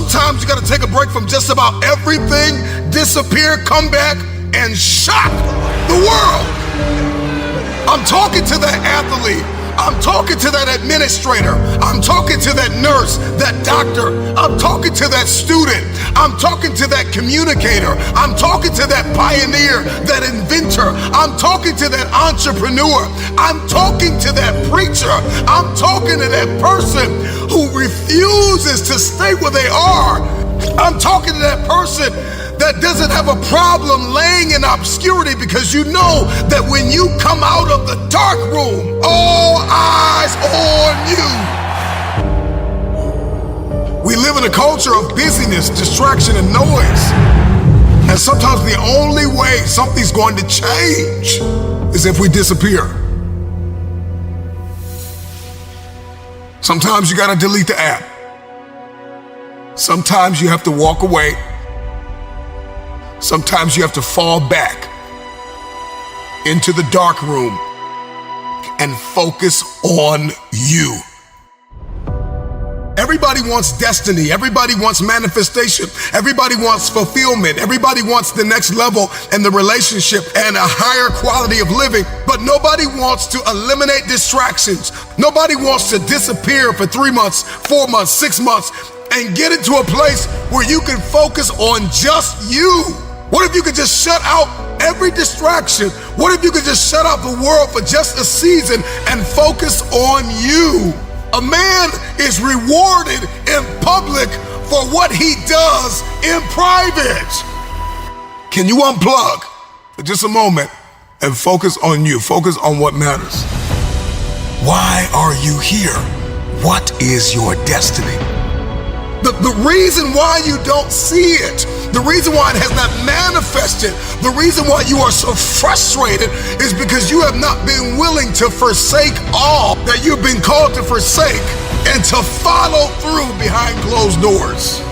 Sometimes you gotta take a break from just about everything, disappear, come back, and shock the world. I'm talking to that athlete. I'm talking to that administrator. I'm talking to that nurse, that doctor. I'm talking to that student. I'm talking to that communicator. I'm talking to that pioneer, that inventor. I'm talking to that entrepreneur. I'm talking to that preacher. I'm talking to that person who refuses to stay where they are. I'm talking to that person that doesn't have a problem laying in obscurity, because you know that when you come out of the dark room, all eyes on you. We live in a culture of busyness, distraction, and noise. And sometimes the only way something's going to change is if we disappear. Sometimes you gotta delete the app. Sometimes you have to walk away. Sometimes you have to fall back into the dark room and focus on you. Everybody wants destiny. Everybody wants manifestation. Everybody wants fulfillment. Everybody wants the next level in the relationship and a higher quality of living. But nobody wants to eliminate distractions. Nobody wants to disappear for 3 months, 4 months, 6 months, and get into a place where you can focus on just you. What if you could just shut out every distraction? What if you could just shut out the world for just a season and focus on you? A man is rewarded in public for what he does in private. Can you unplug for just a moment and focus on you? Focus on what matters. Why are you here? What is your destiny? The reason why you don't see it, the reason why it has not manifested, the reason why you are so frustrated is because you have not been willing to forsake all that you've been called to forsake and to follow through behind closed doors.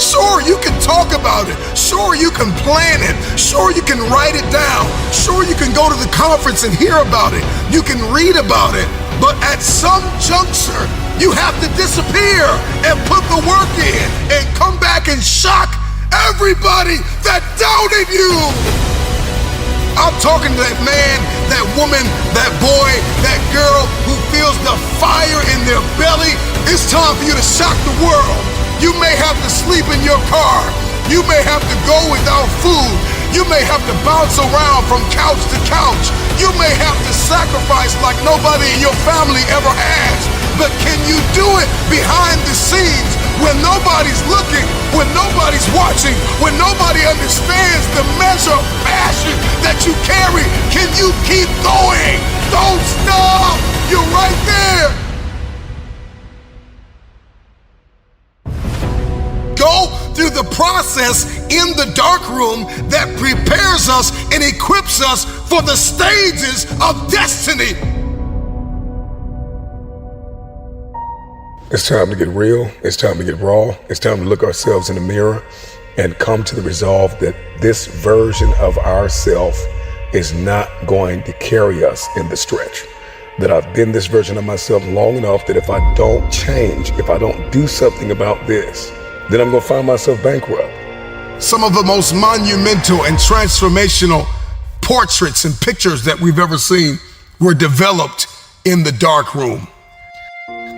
Sure, you can talk about it. Sure, you can plan it. Sure, you can write it down. Sure, you can go to the conference and hear about it. You can read about it. But at some juncture, you have to disappear and put the work in and come back and shock everybody that doubted you. I'm talking to that man, that woman, that boy, that girl who feels the fire in their belly. It's time for you to shock the world. You may have to sleep in your car. You may have to go without food. You may have to bounce around from couch to couch. You may have to sacrifice like nobody in your family ever has. But can you do it behind the scenes when nobody's looking, when nobody's watching, when nobody understands the measure of passion that you carry? Can you keep going? Don't stop. You're right there. Go through the process in the dark room that prepares us and equips us for the stages of destiny. It's time to get real. It's time to get raw. It's time to look ourselves in the mirror and come to the resolve that this version of ourself is not going to carry us in the stretch. That I've been this version of myself long enough that if I don't change, if I don't do something about this, then I'm gonna find myself bankrupt. Some of the most monumental and transformational portraits and pictures that we've ever seen were developed in the dark room.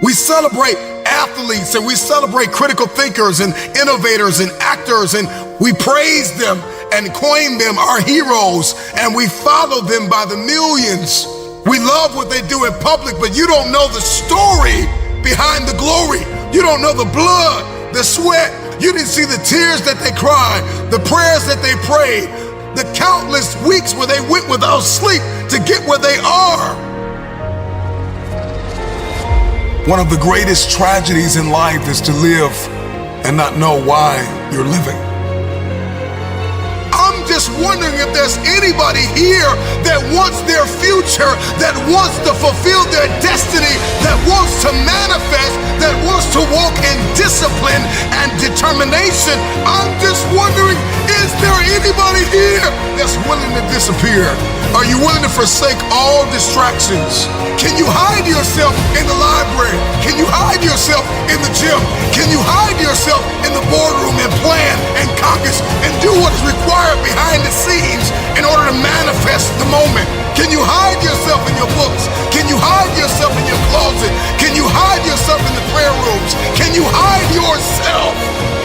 We celebrate athletes and we celebrate critical thinkers and innovators and actors, and we praise them and coin them our heroes, and we follow them by the millions. We love what they do in public, but you don't know the story behind the glory. You don't know the blood, the sweat. You didn't see the tears that they cried, the prayers that they prayed, the countless weeks where they went without sleep to get where they are. One of the greatest tragedies in life is to live and not know why you're living. I'm just wondering if there's anybody here that wants their future, that wants to fulfill their destiny, that wants to manifest, that wants to walk in discipline and determination. I'm just wondering, is there anybody here that's willing to disappear? Are you willing to forsake all distractions? Can you hide yourself in the library? Can you hide yourself in the gym? Can you hide yourself in the what is required behind the scenes in order to manifest the moment? Can you hide yourself in your books? Can you hide yourself in your closet? Can you hide yourself in the prayer rooms? Can you hide yourself?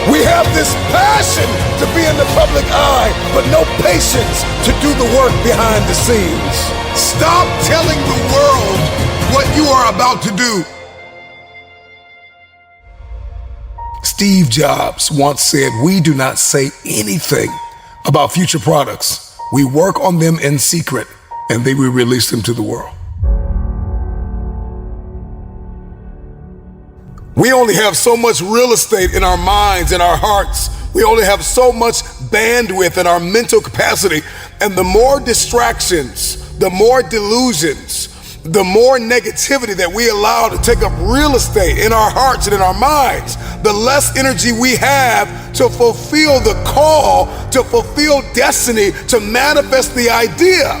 We have this passion to be in the public eye, but no patience to do the work behind the scenes. Stop telling the world what you are about to do. Steve Jobs once said, "We do not say anything about future products. We work on them in secret, and then we release them to the world." We only have so much real estate in our minds and our hearts. We only have so much bandwidth in our mental capacity. And the more distractions, the more delusions, the more negativity that we allow to take up real estate in our hearts and in our minds, the less energy we have to fulfill the call, to fulfill destiny, to manifest the idea.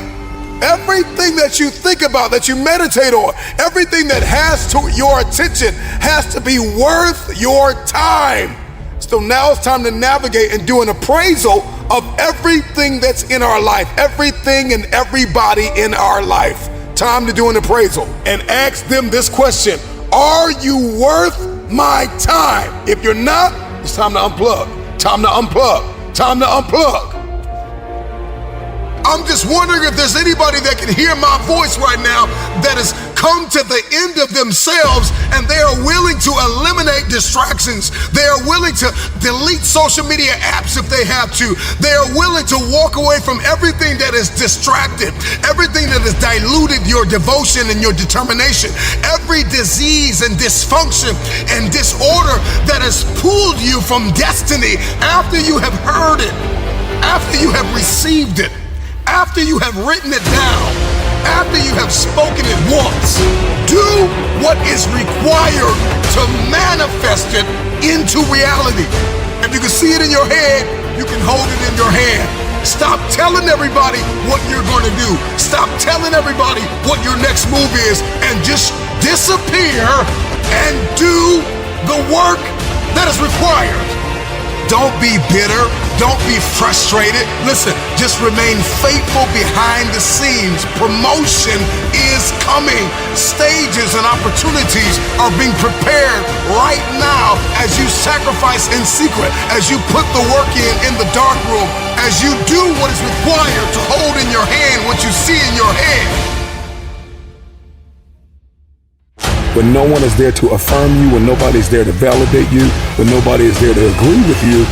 Everything that you think about, that you meditate on, everything that has to your attention has to be worth your time. So now it's time to navigate and do an appraisal of everything that's in our life, everything and everybody in our life. Time to do an appraisal and ask them this question: are you worth my time? If you're not, it's time to unplug. Time to unplug. Time to unplug. I'm just wondering if there's anybody that can hear my voice right now that has come to the end of themselves and they are willing to eliminate distractions. They are willing to delete social media apps if they have to. They are willing to walk away from everything that is distracted, everything that has diluted your devotion and your determination, every disease and dysfunction and disorder that has pulled you from destiny after you have heard it, after you have received it, after you have written it down, after you have spoken it once. Do what is required to manifest it into reality. If you can see it in your head, you can hold it in your hand. Stop telling everybody what you're going to do. Stop telling everybody what your next move is, and just disappear and do the work that is required. Don't be bitter. Don't be frustrated. Listen, just remain faithful behind the scenes. Promotion is coming. Stages and opportunities are being prepared right now as you sacrifice in secret, as you put the work in the dark room, as you do what is required to hold in your hand what you see in your head. When no one is there to affirm you, when nobody's there to validate you, when nobody is there to agree with you,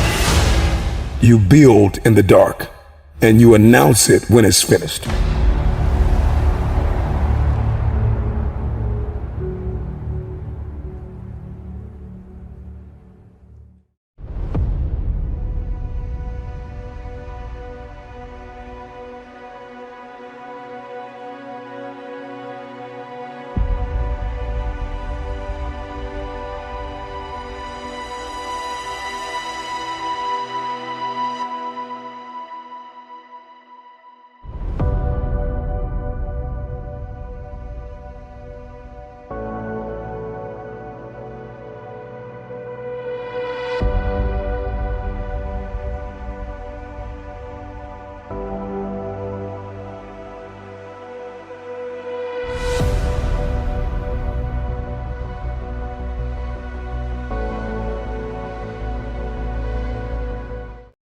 you build in the dark and you announce it when it's finished.